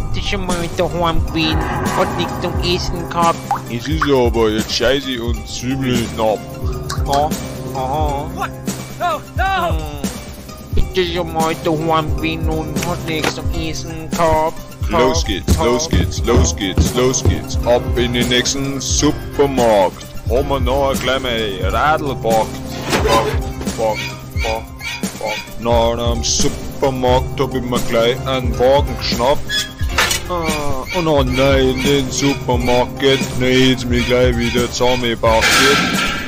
Das ist schon mal daheim gewesen, hat nichts zum Essen gehabt. Es ist ja aber jetzt scheiße und ziemlich knapp. Ja, aha. No, no! Das ist schon mal daheim gewesen und hat nichts zum Essen gehabt. Los geht's, los geht's, los geht's, los geht's. Ab in den nächsten Supermarkt. Haben wir noch gleich mal Radl gepackt. Na, am Supermarkt hab ich mir gleich einen Wagen geschnappt. Oh nein, den Supermarkt geht nicht, mich gleich wieder zusammengebracht wird.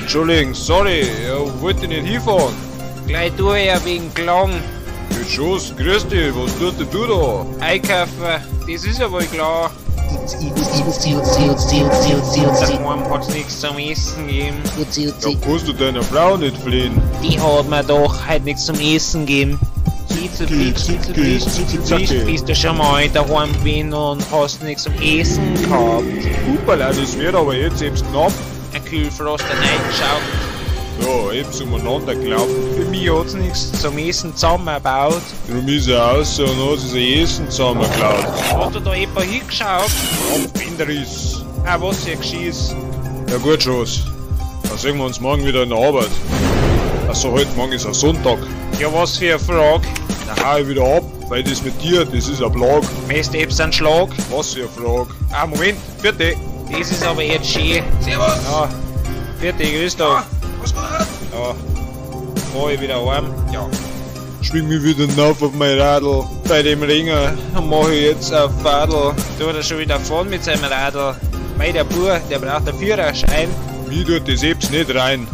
Entschuldigung, sorry, ich wollte nicht hinfahren. Gleich durch ja wegen Klang. Mit Schuss, grüß dich, was tust denn du da? Einkaufen, das ist ja wohl klar. Daheim hat's nichts zum Essen gegeben. Da kannst du deiner Frau nicht fliehen. Die hat mir doch heute nichts zum Essen gegeben. Bist du schon mal daheim gewesen und hast nichts zum Essen gehabt? Hupala, das wird aber jetzt eben knapp. Ein Kühlfrost reingeschaut. Ja, eben umeinander geklappt. Für mich hat's nichts zum Essen zusammengebaut. Darum ist er raus und hat sich sein Essen zusammengeklaut. Hast du da jemand hingeschaut? Abwindriss. Ah, was für ein Geschiss. Ja gut, Schuss. Dann sehen wir uns morgen wieder in der Arbeit. Also heute, morgen ist ein Sonntag. Ja, was für eine Frage. Dann hau ich wieder ab, weil das mit dir, das ist ein Plag. Möchtest du eben einen Schlag? Was für eine Frage. Ah, Moment, bitte. Das ist aber jetzt schön. Servus! Ja, bitte, grüß dich. Ja, Was war das? fahr ich wieder heim. Ja. Schwing mich wieder hinauf auf mein Radl. Bei dem Ringer mach ich jetzt ein Fadel. Tut er schon wieder fahren mit seinem Radl. Mei, der Bub, der braucht einen Führerschein. Mir tut das selbst nicht rein.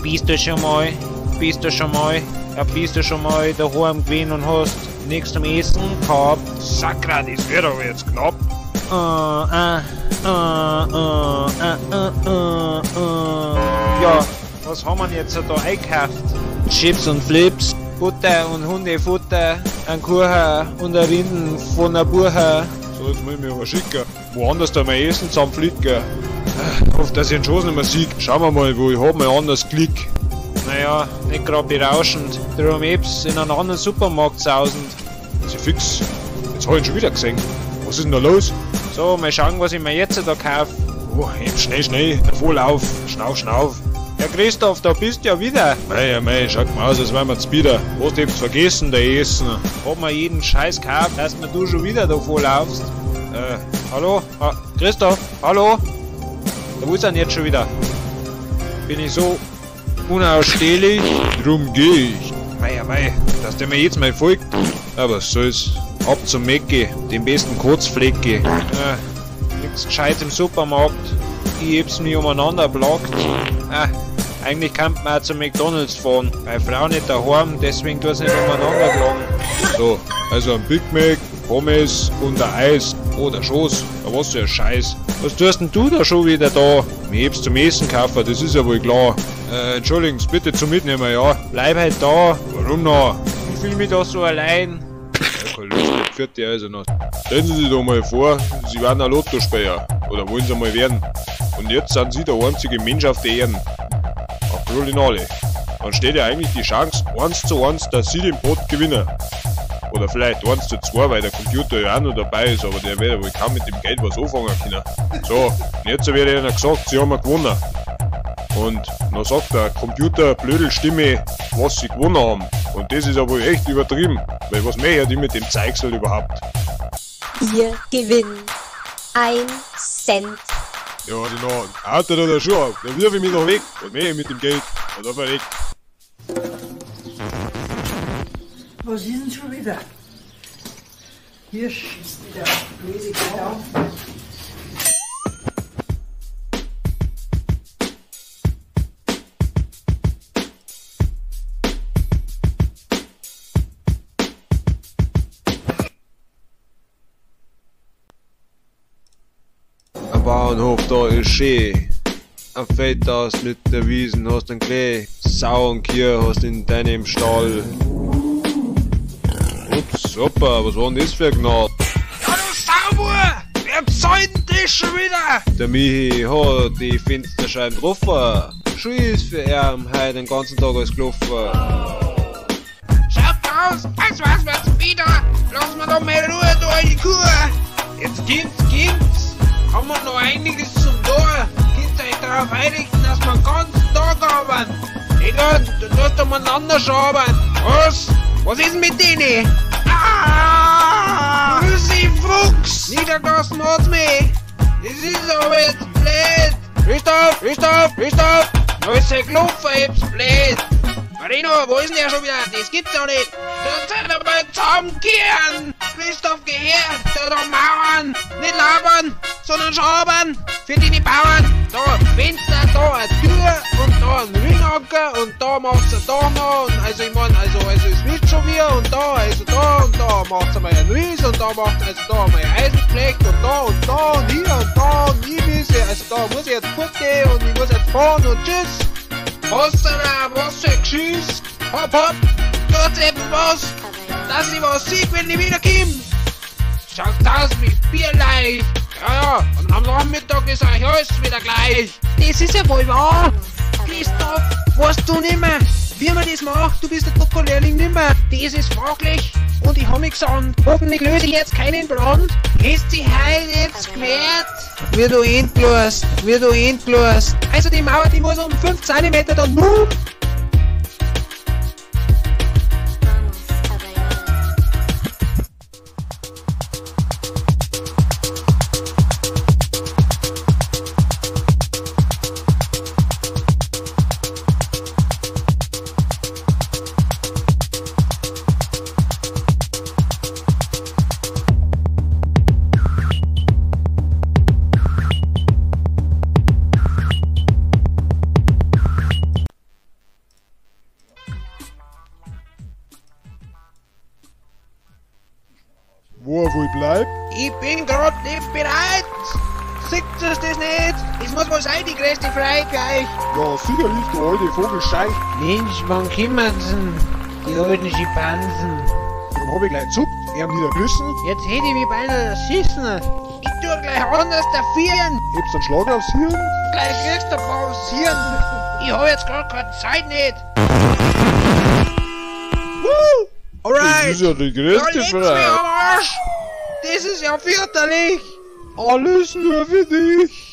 Bist du schon mal daheim gewesen und hast nichts zum Essen gehabt? Sakra, das wird aber jetzt knapp. Ja, was haben wir jetzt da eingekauft? Chips und Flips, Butter und Hundefutter, ein Kuchen und ein Rinden von einer Buche. So, jetzt muss ich mich aber schicken. Woanders da mein Essen zusammenflicken. Ich hoffe, dass ich den Schoß nicht mehr sieht. Schauen wir mal, wo ich hab mein anderes Klick. Naja, nicht gerade berauschend. Darum eb's in einen anderen Supermarkt sausend. Sie fix. Jetzt hab ich ihn schon wieder gesehen. Was ist denn da los? So, mal schauen, was ich mir jetzt da kaufe. Oh, eben schnell, der Vorlauf. Schnauf. Ja, Christoph, da bist du ja wieder. Mei, schaut mal aus, als wären wir zu bieder. Was du eben vergessen, der Essen. Hab mir jeden Scheiß gekauft, dass mir du schon wieder da vorlaufst. Hallo? Christoph, hallo? Wo ist denn jetzt schon wieder? Bin ich so unausstehlich? Drum geh ich. Mei, dass der mir jetzt mal folgt. Aber was soll's. Ab zum Mecke, den besten Kurzflecke. Nix gescheit im Supermarkt. Ich hab's mir umeinander blockt. Eigentlich kann man auch zu McDonalds fahren. Meine Frau nicht daheim, deswegen tut's nicht umeinander plagen. So, also ein Big Mac, Pommes und ein Eis. Oh, der Schoß. Ja, was für ein Scheiß. Was tust denn du da schon wieder da? Mir heb's zum Essen kaufen, das ist ja wohl klar. Entschuldigen Sie, bitte zum Mitnehmen, ja. Bleib halt da. Warum noch? Ich fühl mich da so allein. Ja, keine Lust, die vierte also noch. Stellen Sie sich doch mal vor, Sie werden ein Lottospieler. Oder wollen Sie mal werden. Und jetzt sind Sie der einzige Mensch auf der Erde. April in alle. Dann steht ja eigentlich die Chance 1:1, dass Sie den Pot gewinnen. Oder vielleicht 1:2, weil der Computer ja auch noch dabei ist, aber der wird ja wohl kaum mit dem Geld was anfangen können. So, und jetzt wird ihnen gesagt, Sie haben gewonnen. Und dann sagt der Computer Blödelstimme, was Sie gewonnen haben. Und das ist aber wohl echt übertrieben, weil was mehr die mit dem Zeigsel überhaupt? Ihr Gewinn 1 Cent. Ja, genau, haut er da der Schuh auf, dann wirf ich mich noch weg, und mehr mit dem Geld, und dann verreckt. Was ist denn schon wieder? Hier schießt wieder blöde Klau. Am Bauernhof da ist schön. Ein Feld aus mit der Wiesen hast ein Klee. Sau und Kier hast in deinem Stall. Ups, super, was war denn das für ein Gnad? Ja, du Sauber! Wer zahlt denn das schon wieder? Der Michi hat die Fensterscheiben getroffen. Schon ist für ihn heute den ganzen Tag als gelaufen. raus! Was wird's wieder? Lass mir doch mal Ruhe, du alte Kuh! Jetzt gibt's! Haben wir noch einiges zum Tor? Könnt euch darauf einigen, dass wir den ganzen Tag arbeiten? Egal, du tust umeinander schaben! Was ist denn mit denen? Ah! Grüßi, Fuchs! Niedergelassen hat's mich! Das ist aber jetzt blöd! Christoph! Wo ist der Klopfer, jetzt blöd? Marino, wo ist denn der schon wieder? Das gibt's doch nicht! Da seid ihr mal zusammenkehren! Christoph, geh her! Da doch Mauern! Nicht labern, sondern schrauben! Für die Bauern! Da, Fenster, da eine Tür und da ein Ringanker und da macht's ein da noch. Also ich mein, also es wird schon wieder und da macht's einmal ein Ries und da macht also da mal ein Eisenfleck und da und hier und da und nie Wiese. Also da muss ich jetzt fortgehen und ich muss jetzt fahren und tschüss! Was für Geschiss! Hopp! Gott eben was! Dass ich was sieht, wenn ich wieder komm! Schaut aus mit Bierleich! Ja, und am Nachmittag ist euch alles wieder gleich! Das ist ja wohl wahr! Christoph, weißt du nimmer, wie man das macht? Du bist der Doktorlehrling nimmer! Das ist fachlich! Und ich hab mich gesagt, hoffentlich löse ich jetzt keinen Brand! Hast du heute jetzt gehört? Wie du endlos! Also die Mauer, die muss um 5 cm dann boom! Wo er wohl bleibt? Ich bin grad nicht bereit! Seht ihr das nicht? Das muss wohl sein, die größte Freude für euch! Ja, sicherlich, der alte Vogel steigt. Mensch, wann kommen sie? Die alten Schimpansen. Dann hab ich gleich zupft, er haben wieder Küssen. Jetzt hätte ich mich beinahe erschissen. Ich tu gleich anders dafür. Hebst einen Schlag aufs Hirn. Gleich kriegst du pausieren. Ich hab jetzt grad keine Zeit nicht. Alright. Das ist ja die größte Freude. Freude. Am Arsch. Das ist ja fürchterlich. Alles nur für dich.